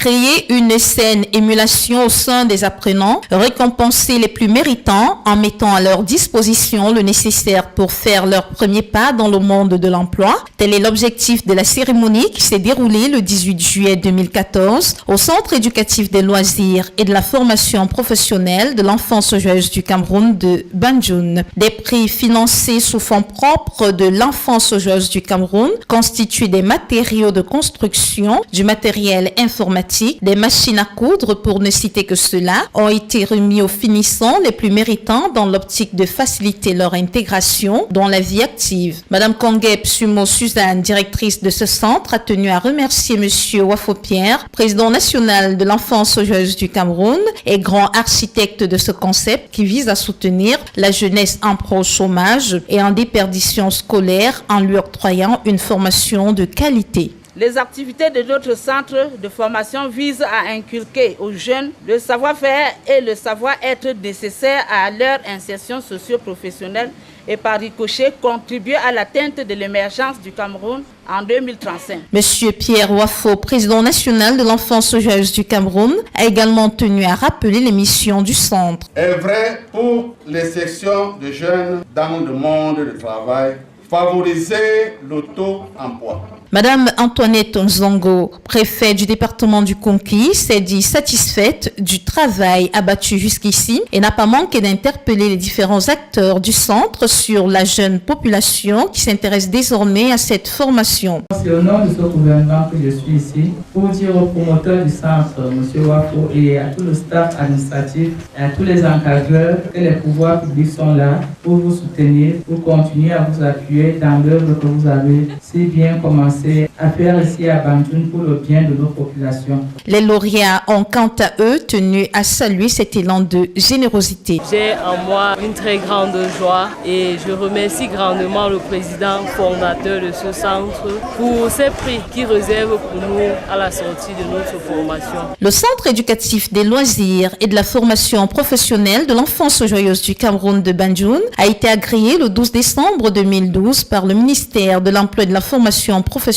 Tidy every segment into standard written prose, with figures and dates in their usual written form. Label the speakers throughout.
Speaker 1: créer une saine émulation au sein des apprenants, récompenser les plus méritants en mettant à leur disposition le nécessaire pour faire leur premier pas dans le monde de l'emploi. Tel est l'objectif de la cérémonie qui s'est déroulée le 18 juillet 2014 au Centre éducatif des loisirs et de la formation professionnelle de l'enfance joyeuse du Cameroun de Banjul. Des prix financés sous fonds propres de l'enfance joyeuse du Cameroun constituent des matériaux de construction, du matériel informatique, des machines à coudre pour ne citer que cela, ont été remis aux finissants les plus méritants dans l'optique de faciliter leur intégration dans la vie active. Madame Kongep Sumo Suzanne, directrice de ce centre, a tenu à remercier Monsieur Wafo Pierre, président national de l'enfance joyeuse du Cameroun et grand architecte de ce concept qui vise à soutenir la jeunesse en pro-chômage et en déperdition scolaire en lui octroyant une formation de qualité.
Speaker 2: Les activités de notre centre de formation visent à inculquer aux jeunes le savoir-faire et le savoir-être nécessaires à leur insertion socio-professionnelle et par ricochet contribuer à l'atteinte de l'émergence du Cameroun en 2035.
Speaker 1: Monsieur Pierre Wafo, président national de l'enfance joyeuse du Cameroun, a également tenu à rappeler les missions du centre.
Speaker 3: Est vrai pour les sections de jeunes dans le monde du travail, favoriser l'auto-emploi.
Speaker 1: Madame Antoinette Nzongo, préfet du département du Konki, s'est dit satisfaite du travail abattu jusqu'ici et n'a pas manqué d'interpeller les différents acteurs du centre sur la jeune population qui s'intéresse désormais à cette formation.
Speaker 4: C'est au nom de ce gouvernement que je suis ici pour dire aux promoteurs du centre, M. Wafo, et à tout le staff administratif et à tous les encadreurs que les pouvoirs publics sont là pour vous soutenir, pour continuer à vous appuyer dans l'œuvre que vous avez si bien commencé à faire ici à Banjul pour le bien de nos populations.
Speaker 1: Les lauréats ont quant à eux tenu à saluer cet élan de générosité.
Speaker 5: J'ai en moi une très grande joie et je remercie grandement le président fondateur de ce centre pour ces prix qu'il réserve pour nous à la sortie de notre formation.
Speaker 1: Le Centre éducatif des loisirs et de la formation professionnelle de l'enfance joyeuse du Cameroun de Banjul a été agréé le 12 décembre 2012 par le ministère de l'Emploi et de la Formation professionnelle.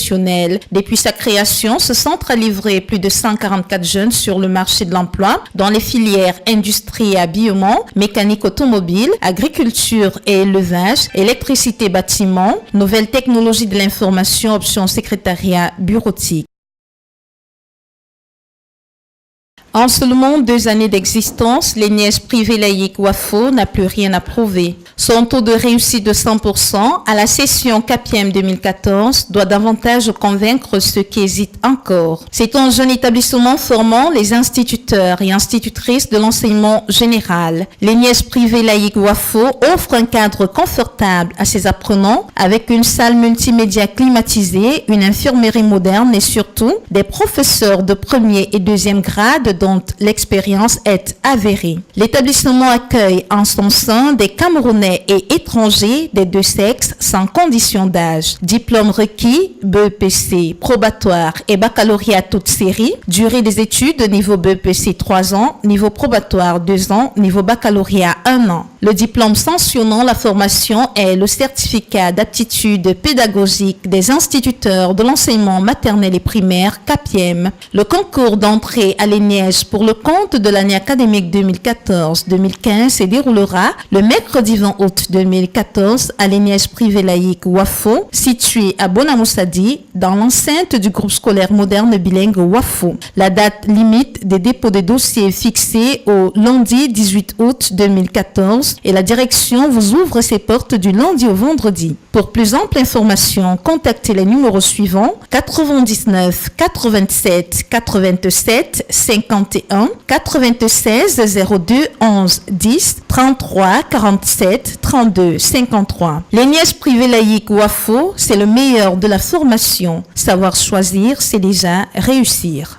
Speaker 1: Depuis sa création, ce centre a livré plus de 144 jeunes sur le marché de l'emploi dans les filières industrie et habillement, mécanique automobile, agriculture et élevage, électricité bâtiment, nouvelles technologies de l'information, option secrétariat bureautique. En seulement 2 années d'existence, l'ENIES privée laïque Wafo n'a plus rien à prouver. Son taux de réussite de 100% à la session CAPIEM 2014 doit davantage convaincre ceux qui hésitent encore. C'est un jeune établissement formant les instituteurs et institutrices de l'enseignement général. L'ENIES privée laïque Wafo offre un cadre confortable à ses apprenants avec une salle multimédia climatisée, une infirmerie moderne et surtout des professeurs de premier et deuxième grade dont l'expérience est avérée. L'établissement accueille en son sein des Camerounais et étrangers des deux sexes sans condition d'âge. Diplôme requis, BEPC, probatoire et baccalauréat toute série. Durée des études, niveau BEPC 3 ans, niveau probatoire 2 ans, niveau baccalauréat 1 an. Le diplôme sanctionnant la formation est le certificat d'aptitude pédagogique des instituteurs de l'enseignement maternel et primaire CAPIEM. Le concours d'entrée à l'ENIES pour le compte de l'année académique 2014-2015 se déroulera le mercredi 20 août 2014 à l'ENIES privé laïque Wafo, situé à Bonamoussadi, dans l'enceinte du groupe scolaire moderne bilingue Wafo. La date limite des dépôts de dossiers est fixée au lundi 18 août 2014 et la direction vous ouvre ses portes du lundi au vendredi. Pour plus ample information, contactez les numéros suivants 99 87 87 51 96 02 11 10 33 47 32 53. L'ENIES privé laïque Wafo, c'est le meilleur de la formation. Savoir choisir, c'est déjà réussir.